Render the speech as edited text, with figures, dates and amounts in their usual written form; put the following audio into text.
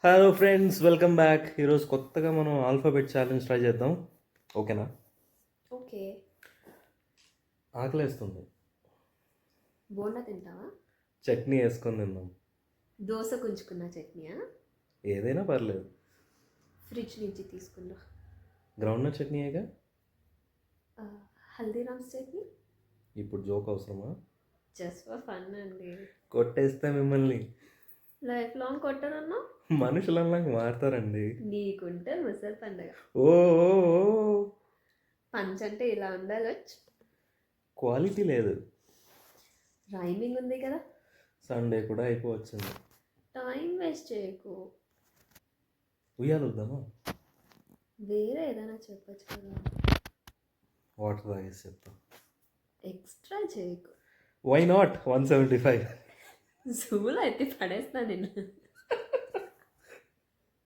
Hello friends, welcome back. ఈరోజు కొత్తగా మనం ఆల్ఫాబెట్ ఛాలెంజ్ ట్రై చేద్దాం. ఓకేనా? ఓకే. ఆకలేస్తుంది. బోండా తింటావా? చట్నీ వేసుకొని తిందాం. దోశ కుంచుకున్న చట్నీయా? ఏదైనా పర్లేదు. ఫ్రిడ్జ్ నుంచి తీసుకుందా. గ్రౌండ్నట్ చట్నీయేగా. హల్దీరామ్స్ చట్నీ ఇప్పుడు జోక్ అవసరమా? జస్ట్ ఫర్ ఫన్ అండి. కొట్టేస్తే మిమ్మల్ని లైఫ్ లాంగ్ కొట్టనన్నా మనుషులలా మారుతారండి. నీకుంటే ముసలి పండగ. ఓ ఓ, ఓ. పంచ్ అంటే ఇలా ఉండాలి. క్వాలిటీ లేదు. రైమింగ్ ఉంది కదా. సండే కూడా అయిపోవచ్చింది. టైం వేస్ట్ చేయకు. ఉయ్యాలు వద్దామా? వేరే ఏదైనా చెప్పచ్చు కదా. వాటర్ తాగేసి చెప్తా. ఎక్స్ట్రా చేయకు. Why not 175? జూలో అయితే పడేస్తా నేను.